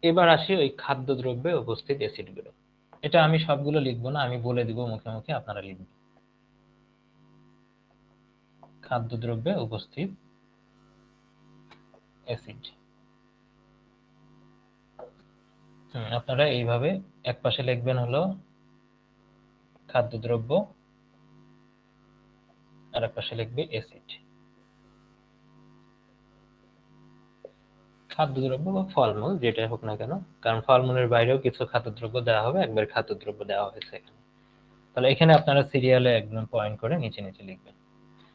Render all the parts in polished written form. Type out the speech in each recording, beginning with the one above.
এবার আসি ওই খাদ্যদ্রব্যে উপস্থিত অ্যাসিডগুলো। এটা আমি সবগুলো লিখবো না, আমি বলে দিব মুখে মুখে, আপনারা লিখবেন। খাদ্যদ্রব্যে উপস্থিত অ্যাসিড। আপনারা এইভাবে একপাশে লিখবেন হলো খাদ্যদ্রব্য, আর একপাশে লিখবে অ্যাসিড। খাদ্যদ্রব্য বা ফলমূল যেটাই হোক না কেন, কারণ ফলমূলের বাইরেও কিছু খাদ্যদ্রব্য দেওয়া হবে, একবার খাদ্যদ্রব্য দেওয়া হয়েছে এখানে। তাহলে এখানে আপনারা সিরিয়ালে একদম পয়েন্ট করে নিচে নিচে লিখবেন।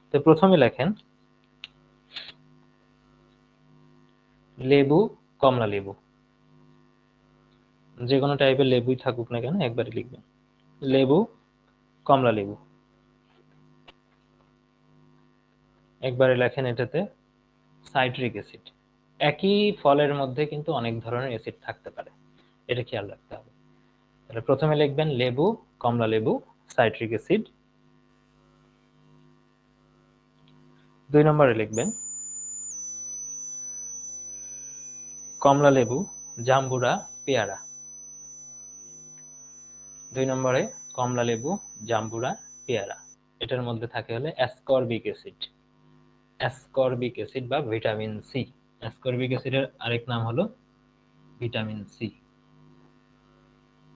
তো প্রথমে লেখেন লেবু, কমলা লেবু, যে কোনো টাইপের লেবুই থাকুক না কেন একবারই লিখবেন লেবু, কমলা লেবু। একবারে লেখেন এটাতে সাইট্রিক অ্যাসিড। একই ফলের মধ্যে কিন্তু অনেক ধরনের অ্যাসিড থাকতে পারে, এটা খেয়াল রাখতে হবে। তাহলে প্রথমে লিখবেন লেবু, কমলা লেবু, সাইট্রিক অ্যাসিড। 2 নম্বরে লিখবেন কমলা লেবু, জাম্বুরা, পেয়ারা। 2 নম্বরে কমলা লেবু, জাম্বুরা, পেয়ারা। এটার মধ্যে থাকে হলে অ্যাসকর্বিক অ্যাসিড। অ্যাসকর্বিক অ্যাসিড বা ভিটামিন সি। অ্যাসকর্বিক অ্যাসিডের আরেক নাম হলো ভিটামিন সি।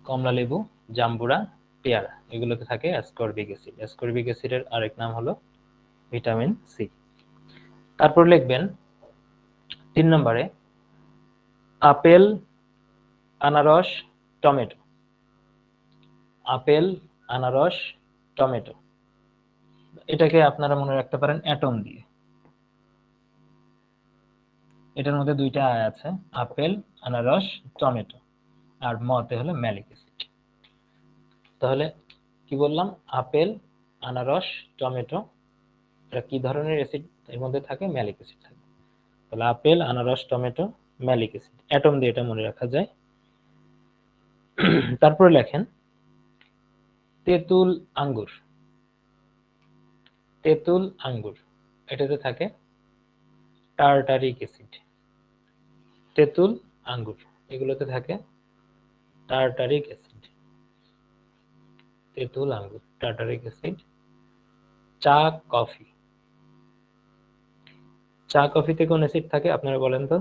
কমলা লেবু, জাম্বুরা, পেয়ারা এগুলোতে থাকে অ্যাসকর্বিক অ্যাসিড। অ্যাসকর্বিক অ্যাসিডের আরেক নাম হলো ভিটামিন সি। তারপর লিখবেন 3 নম্বরে আপেল, আনারস, টমেটো। আপেল, আনারস, টমেটো। এটাকে আপনারা মনে রাখতে পারেন অ্যাটম দিয়ে। এটার মধ্যে 2টা আয় আছে, আপেল, আনারস, টমেটো, আর মতে হলো ম্যালিক অ্যাসিড। তাহলে কি বললাম, আপেল, আনারস, টমেটো, এটা কি ধরনের অ্যাসিড এর মধ্যে থাকে? ম্যালিক অ্যাসিড থাকে। তাহলে আপেল, আনারস, টমেটো, ম্যালিক অ্যাসিড, অ্যাটম দিয়ে এটা মনে রাখা যায়। তারপরে লেখেন তেঁতুল, আঙ্গুর। তেঁতুল, আঙ্গুর, এটাতে থাকে টার্টারিক অ্যাসিড। তেঁতুল, আঙ্গুর এগুলোতে থাকে টার্টারিক অ্যাসিড। তেঁতুল, আঙ্গুর, টার্টারিক অ্যাসিড। চা, কফি। চা কফিতে কোন অ্যাসিড থাকে আপনারা বলেন তো?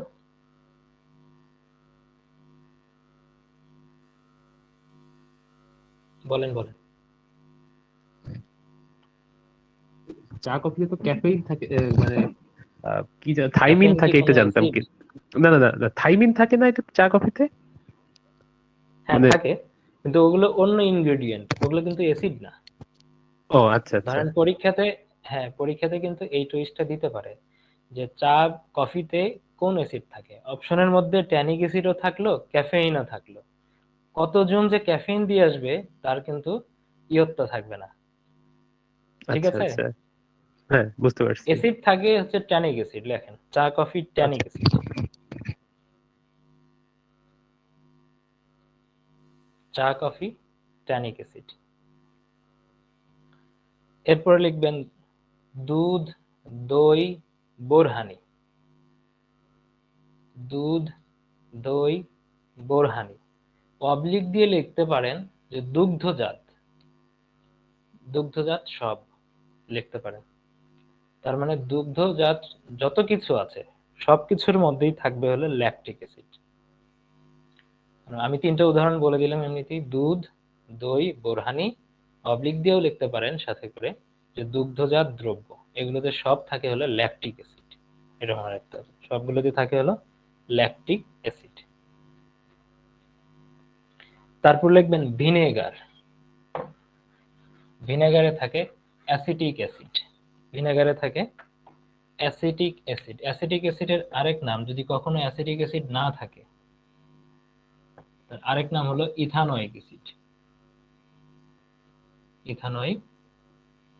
বলেন বলেন। চা কফিতে তো ক্যাফেইন থাকে, মানে কি থাইমিন ক্যাফেইন কি থাকে, কোনো এটা জানতাম অ্যাসিড? কি। না না না, থাইমিন থাকে না এটা চা কফিতে? হ্যাঁ মানে থাকে, কিন্তু ওগুলো অন্য ইনগ্রেডিয়েন্ট, ওগুলো কিন্তু অ্যাসিড না। ও আচ্ছা আচ্ছা ধরেন পরীক্ষাতে, হ্যাঁ পরীক্ষাতে কিন্তু এই টুইস্টটা দিতে পারে যে চা, কফিতে কোন অ্যাসিড থাকে। অপশনের মধ্যে ট্যানিক অ্যাসিডও থাকলো, ক্যাফেইনও থাকলো। কতজন যে ক্যাফেইন দিয়ে আসবে তার কিন্তু ইয়ত্তা থাকবে না। ঠিক আচ্ছা আছে? আচ্ছা, হ্যাঁ বুঝতে পারছি। অ্যাসিড থাকে হচ্ছে ট্যানিক অ্যাসিড, লেখেন চা কফি ট্যানিক আচ্ছা অ্যাসিড। চা কফি ট্যানিক অ্যাসিড। এরপরে লিখবেন দুধ, দই, বোরহানি। দুধ, দই, বোরহানি। অবলিক দিয়ে লিখতে পারেন যে দুগ্ধজাত। দুগ্ধজাত সব লিখতে পারেন। তার মানে দুগ্ধজাত যত কিছু আছে সবকিছুর মধ্যেই থাকবে হলো ল্যাকটিক অ্যাসিড। আমি 3টা উদাহরণ বলে দিলাম এমনিতেই, দুধ, দই, বোরহানি। অবলিক দিয়েও লিখতে পারেন সাথে করে যে দুগ্ধজাত দ্রব্য, এগুলোতে সব থাকে হলো ল্যাকটিক অ্যাসিড। এটা মনে রাখতে হবে, সবগুলোতে থাকে হলো ল্যাকটিক অ্যাসিড। তারপর লিখবেন ভিনেগার। ভিনেগারে থাকে অ্যাসিটিক অ্যাসিড। ভিনেগারে থাকে অ্যাসিটিক অ্যাসিড। অ্যাসিটিক অ্যাসিডের আরেক নাম, যদি কখনো অ্যাসিটিক অ্যাসিড না থাকে, তার আরেক নাম হলো ethanoic acid. Ethanoic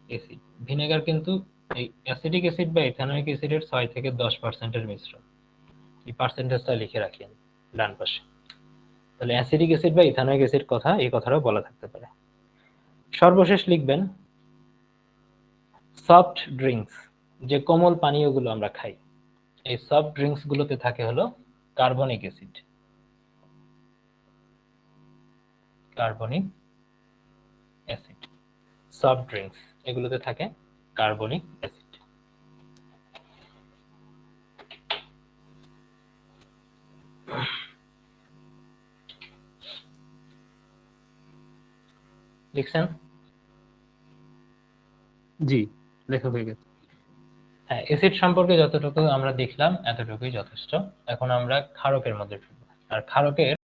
acid. Vinegar কিন্তু এই অ্যাসিটিক অ্যাসিড বা ইথানোয়িক অ্যাসিডের 6 থেকে 10%-এর মিশ্রণ। এই পার্সেন্টেজটা লিখে রাখেন ডান পাশে। তাহলে অ্যাসিটিক অ্যাসিড বা ইথানোয়িক অ্যাসিড কথা, এই কথাটাও বলা থাকতে পারে। সর্বশেষ লিখবেন সফট ড্রিঙ্কস, যে কোমল পানীয়গুলো আমরা খাই, এই সফট ড্রিঙ্কস গুলোতে থাকে হলো carbonic acid. Carbonic acid. Soft drinks এগুলোতে থাকে কার্বনিক অ্যাসিড। লিখছেন? জি, লেখা হয়ে গেছে। হ্যাঁ, অ্যাসিড সম্পর্কে যতটুকু আমরা দেখলাম এতটুকুই যথেষ্ট। এখন আমরা ক্ষারকের মধ্যে ঢুকবো। আর ক্ষারকের